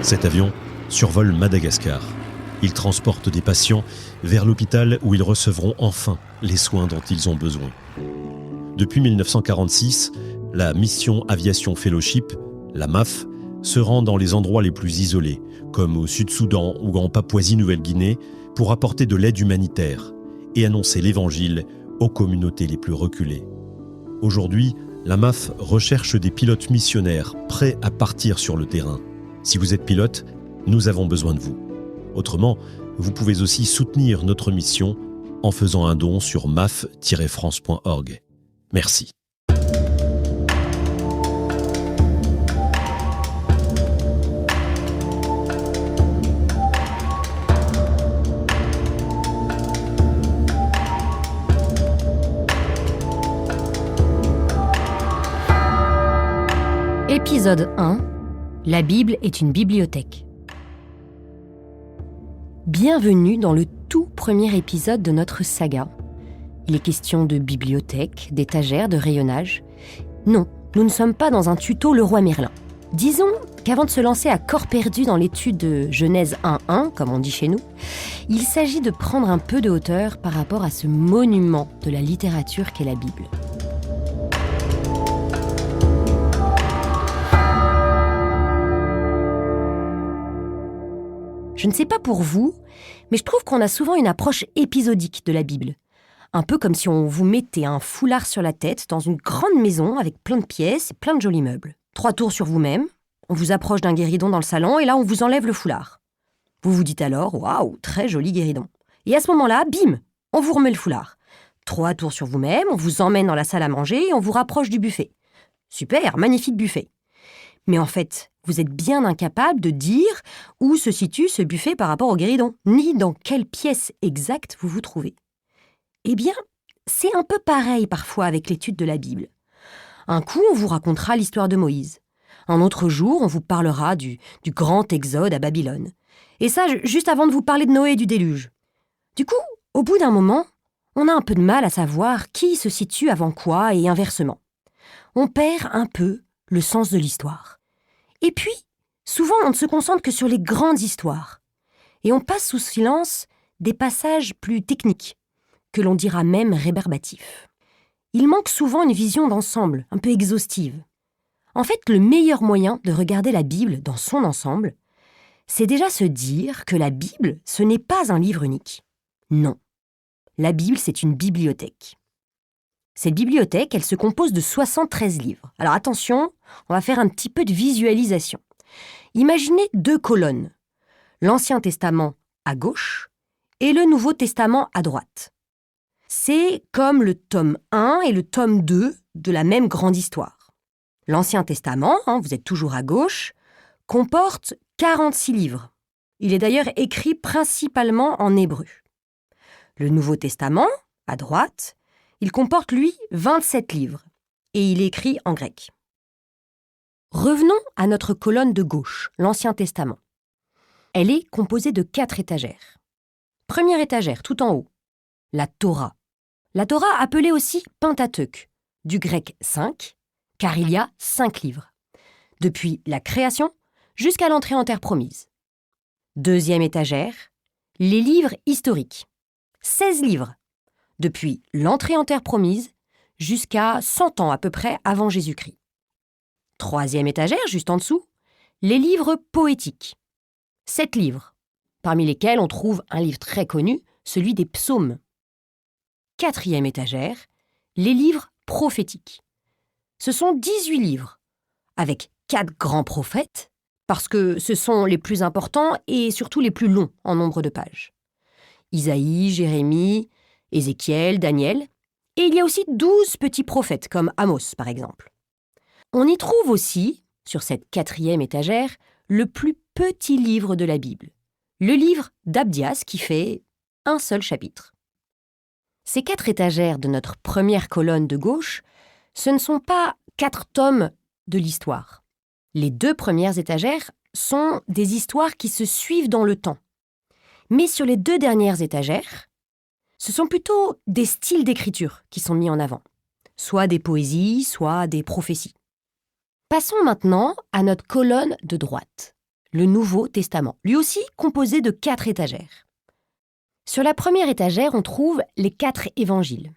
Cet avion survole Madagascar. Il transporte des patients vers l'hôpital où ils recevront enfin les soins dont ils ont besoin. Depuis 1946, la mission Aviation Fellowship, la MAF, se rend dans les endroits les plus isolés, comme au Sud-Soudan ou en Papouasie-Nouvelle-Guinée, pour apporter de l'aide humanitaire et annoncer l'Évangile aux communautés les plus reculées. Aujourd'hui, la MAF recherche des pilotes missionnaires prêts à partir sur le terrain. Si vous êtes pilote, nous avons besoin de vous. Autrement, vous pouvez aussi soutenir notre mission en faisant un don sur maf-france.org. Merci. Épisode 1. La Bible est une bibliothèque. Bienvenue dans le tout premier épisode de notre saga. Il est question de bibliothèque, d'étagères, de rayonnage. Non, nous ne sommes pas dans un tuto Leroy Merlin. Disons qu'avant de se lancer à corps perdu dans l'étude de Genèse 1.1, comme on dit chez nous, il s'agit de prendre un peu de hauteur par rapport à ce monument de la littérature qu'est la Bible. Je ne sais pas pour vous, mais je trouve qu'on a souvent une approche épisodique de la Bible. Un peu comme si on vous mettait un foulard sur la tête dans une grande maison avec plein de pièces et plein de jolis meubles. 3 tours sur vous-même, on vous approche d'un guéridon dans le salon et là on vous enlève le foulard. Vous vous dites alors « Waouh, très joli guéridon ». Et à ce moment-là, bim, on vous remet le foulard. 3 tours sur vous-même, on vous emmène dans la salle à manger et on vous rapproche du buffet. Super, magnifique buffet. Mais en fait, vous êtes bien incapable de dire où se situe ce buffet par rapport au guéridon, ni dans quelle pièce exacte vous vous trouvez. Eh bien, c'est un peu pareil parfois avec l'étude de la Bible. Un coup, on vous racontera l'histoire de Moïse. Un autre jour, on vous parlera du grand exode à Babylone. Et ça, juste avant de vous parler de Noé et du déluge. Du coup, au bout d'un moment, on a un peu de mal à savoir qui se situe avant quoi et inversement. On perd un peu le sens de l'histoire. Et puis, souvent, on ne se concentre que sur les grandes histoires. Et on passe sous silence des passages plus techniques, que l'on dira même rébarbatifs. Il manque souvent une vision d'ensemble, un peu exhaustive. En fait, le meilleur moyen de regarder la Bible dans son ensemble, c'est déjà se dire que la Bible, ce n'est pas un livre unique. Non. La Bible, c'est une bibliothèque. Cette bibliothèque, elle se compose de 73 livres. Alors attention, on va faire un petit peu de visualisation. Imaginez 2 colonnes. L'Ancien Testament à gauche et le Nouveau Testament à droite. C'est comme le tome 1 et le tome 2 de la même grande histoire. L'Ancien Testament, vous êtes toujours à gauche, comporte 46 livres. Il est d'ailleurs écrit principalement en hébreu. Le Nouveau Testament, à droite, il comporte, lui, 27 livres, et il est écrit en grec. Revenons à notre colonne de gauche, l'Ancien Testament. Elle est composée de 4 étagères. Première étagère, tout en haut, la Torah. La Torah appelée aussi Pentateuque, du grec 5, car il y a 5 livres, depuis la création jusqu'à l'entrée en terre promise. Deuxième étagère, les livres historiques. 16 livres, depuis l'entrée en terre promise jusqu'à 100 ans à peu près avant Jésus-Christ. Troisième étagère, juste en dessous, les livres poétiques. 7 livres, parmi lesquels on trouve un livre très connu, celui des psaumes. Quatrième étagère, les livres prophétiques. Ce sont 18 livres, avec 4 grands prophètes, parce que ce sont les plus importants et surtout les plus longs en nombre de pages. Isaïe, Jérémie, Ézéchiel, Daniel, et il y a aussi 12 petits prophètes, comme Amos par exemple. On y trouve aussi, sur cette 4e étagère, le plus petit livre de la Bible, le livre d'Abdias qui fait un seul chapitre. Ces 4 étagères de notre première colonne de gauche, ce ne sont pas 4 tomes de l'histoire. Les 2 premières étagères sont des histoires qui se suivent dans le temps. Mais sur les 2 dernières étagères, ce sont plutôt des styles d'écriture qui sont mis en avant, soit des poésies, soit des prophéties. Passons maintenant à notre colonne de droite, le Nouveau Testament, lui aussi composé de 4 étagères. Sur la première étagère, on trouve les 4 évangiles.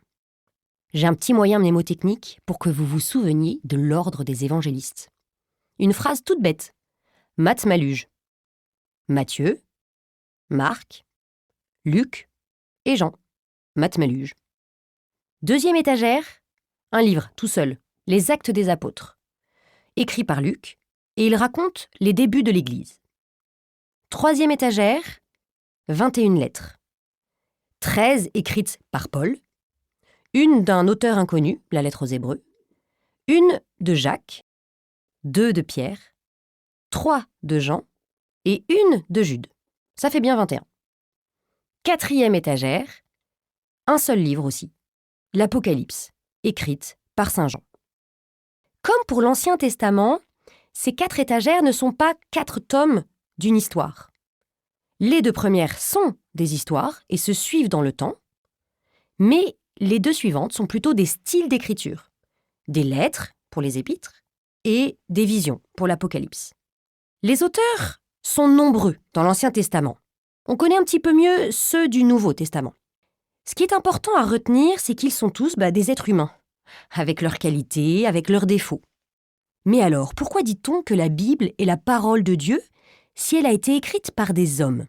J'ai un petit moyen mnémotechnique pour que vous vous souveniez de l'ordre des évangélistes. Une phrase toute bête. Math Maluge. Matthieu, Marc, Luc et Jean. Math Maluge. Deuxième étagère, un livre tout seul, Les Actes des Apôtres, écrit par Luc, et il raconte les débuts de l'Église. Troisième étagère, 21 lettres. 13 écrites par Paul, une d'un auteur inconnu, la lettre aux Hébreux, une de Jacques, 2 de Pierre, 3 de Jean et une de Jude. Ça fait bien 21. Quatrième étagère, un seul livre aussi, l'Apocalypse, écrite par Saint Jean. Comme pour l'Ancien Testament, ces 4 étagères ne sont pas 4 tomes d'une histoire. Les 2 premières sont des histoires et se suivent dans le temps, mais les 2 suivantes sont plutôt des styles d'écriture, des lettres pour les épîtres et des visions pour l'Apocalypse. Les auteurs sont nombreux dans l'Ancien Testament. On connaît un petit peu mieux ceux du Nouveau Testament. Ce qui est important à retenir, c'est qu'ils sont tous des êtres humains, avec leurs qualités, avec leurs défauts. Mais alors, pourquoi dit-on que la Bible est la parole de Dieu si elle a été écrite par des hommes?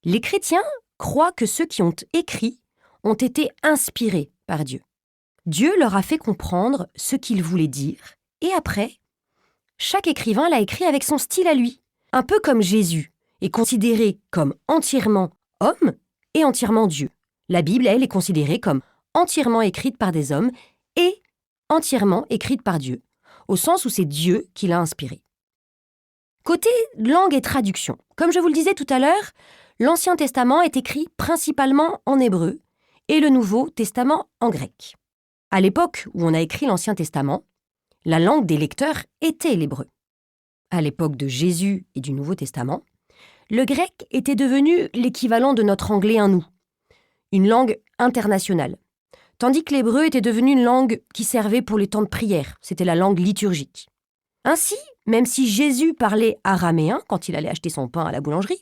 Les chrétiens croient que ceux qui ont écrit ont été inspirés par Dieu. Dieu leur a fait comprendre ce qu'il voulait dire, et après, chaque écrivain l'a écrit avec son style à lui. Un peu comme Jésus est considéré comme entièrement homme et entièrement Dieu. La Bible, elle, est considérée comme entièrement écrite par des hommes et entièrement écrite par Dieu, au sens où c'est Dieu qui l'a inspirée. Côté langue et traduction, comme je vous le disais tout à l'heure, l'Ancien Testament est écrit principalement en hébreu et le Nouveau Testament en grec. À l'époque où on a écrit l'Ancien Testament, la langue des lecteurs était l'hébreu. À l'époque de Jésus et du Nouveau Testament, le grec était devenu l'équivalent de notre anglais à nous, une langue internationale, tandis que l'hébreu était devenu une langue qui servait pour les temps de prière, c'était la langue liturgique. Ainsi, même si Jésus parlait araméen quand il allait acheter son pain à la boulangerie,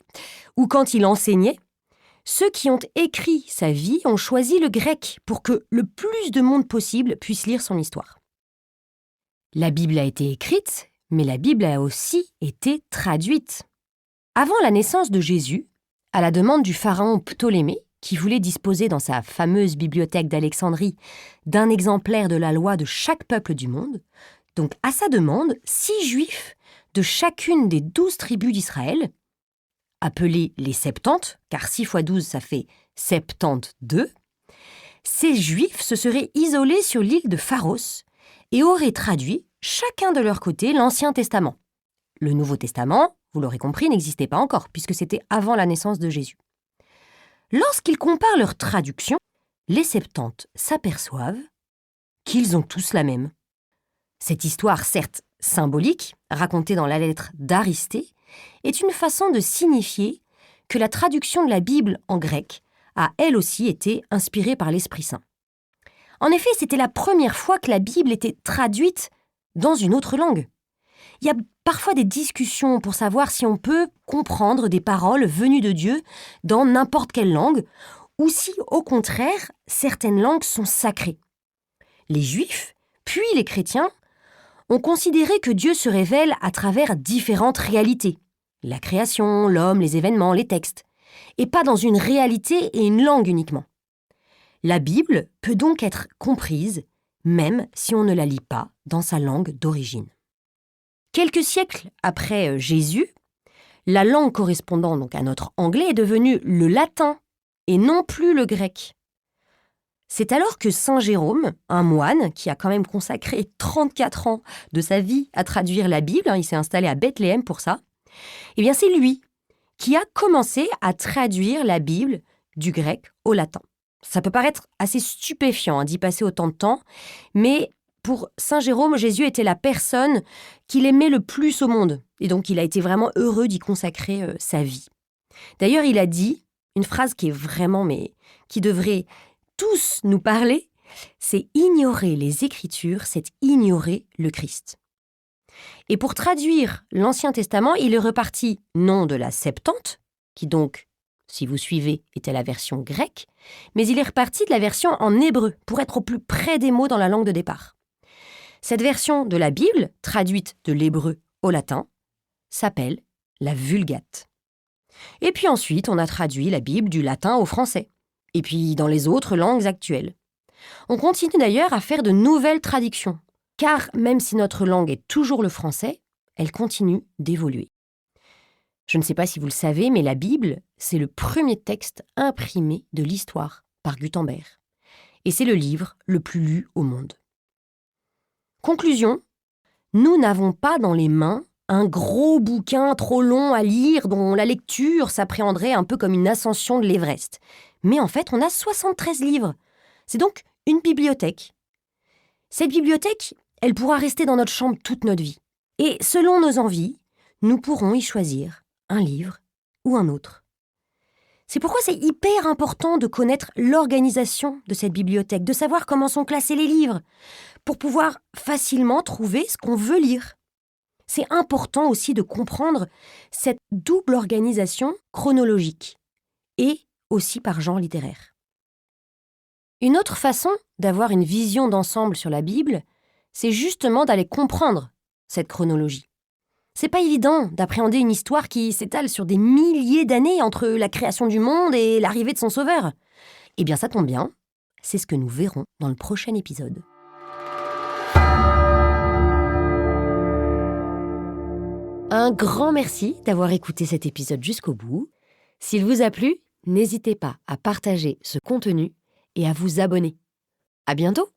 ou quand il enseignait, ceux qui ont écrit sa vie ont choisi le grec pour que le plus de monde possible puisse lire son histoire. La Bible a été écrite, mais la Bible a aussi été traduite. Avant la naissance de Jésus, à la demande du pharaon Ptolémée, qui voulait disposer dans sa fameuse bibliothèque d'Alexandrie d'un exemplaire de la loi de chaque peuple du monde, donc à sa demande, 6 juifs de chacune des 12 tribus d'Israël, appelés les Septante, car 6 fois 12 ça fait 72, ces juifs se seraient isolés sur l'île de Pharos et auraient traduit, chacun de leur côté, l'Ancien Testament. Le Nouveau Testament, vous l'aurez compris, n'existait pas encore, puisque c'était avant la naissance de Jésus. Lorsqu'ils comparent leur traduction, les Septante s'aperçoivent qu'ils ont tous la même. Cette histoire, certes symbolique, racontée dans la lettre d'Aristée, est une façon de signifier que la traduction de la Bible en grec a elle aussi été inspirée par l'Esprit Saint. En effet, c'était la première fois que la Bible était traduite dans une autre langue. Il y a parfois des discussions pour savoir si on peut comprendre des paroles venues de Dieu dans n'importe quelle langue, ou si, au contraire, certaines langues sont sacrées. Les Juifs, puis les chrétiens, ont considéré que Dieu se révèle à travers différentes réalités. La création, l'homme, les événements, les textes. Et pas dans une réalité et une langue uniquement. La Bible peut donc être comprise, même si on ne la lit pas dans sa langue d'origine. Quelques siècles après Jésus, la langue correspondant donc à notre anglais est devenue le latin et non plus le grec. C'est alors que Saint Jérôme, un moine qui a quand même consacré 34 ans de sa vie à traduire la Bible, il s'est installé à Bethléem pour ça, eh bien c'est lui qui a commencé à traduire la Bible du grec au latin. Ça peut paraître assez stupéfiant d'y passer autant de temps, mais pour Saint Jérôme, Jésus était la personne qu'il aimait le plus au monde, et donc il a été vraiment heureux d'y consacrer sa vie. D'ailleurs, il a dit une phrase qui est vraiment, mais qui devrait tous nous parler, c'est ignorer les Écritures, c'est ignorer le Christ. Et pour traduire l'Ancien Testament, il est reparti non de la Septante, qui donc, si vous suivez, était la version grecque, mais il est reparti de la version en hébreu, pour être au plus près des mots dans la langue de départ. Cette version de la Bible, traduite de l'hébreu au latin, s'appelle la Vulgate. Et puis ensuite, on a traduit la Bible du latin au français, et puis dans les autres langues actuelles. On continue d'ailleurs à faire de nouvelles traductions, car même si notre langue est toujours le français, elle continue d'évoluer. Je ne sais pas si vous le savez, mais la Bible, c'est le premier texte imprimé de l'histoire par Gutenberg. Et c'est le livre le plus lu au monde. Conclusion, nous n'avons pas dans les mains un gros bouquin trop long à lire dont la lecture s'appréhenderait un peu comme une ascension de l'Everest. Mais en fait, on a 73 livres. C'est donc une bibliothèque. Cette bibliothèque, elle pourra rester dans notre chambre toute notre vie. Et selon nos envies, nous pourrons y choisir un livre ou un autre. C'est pourquoi c'est hyper important de connaître l'organisation de cette bibliothèque, de savoir comment sont classés les livres, pour pouvoir facilement trouver ce qu'on veut lire. C'est important aussi de comprendre cette double organisation chronologique et aussi par genre littéraire. Une autre façon d'avoir une vision d'ensemble sur la Bible, c'est justement d'aller comprendre cette chronologie. C'est pas évident d'appréhender une histoire qui s'étale sur des milliers d'années entre la création du monde et l'arrivée de son sauveur. Eh bien, ça tombe bien, c'est ce que nous verrons dans le prochain épisode. Un grand merci d'avoir écouté cet épisode jusqu'au bout. S'il vous a plu, n'hésitez pas à partager ce contenu et à vous abonner. À bientôt!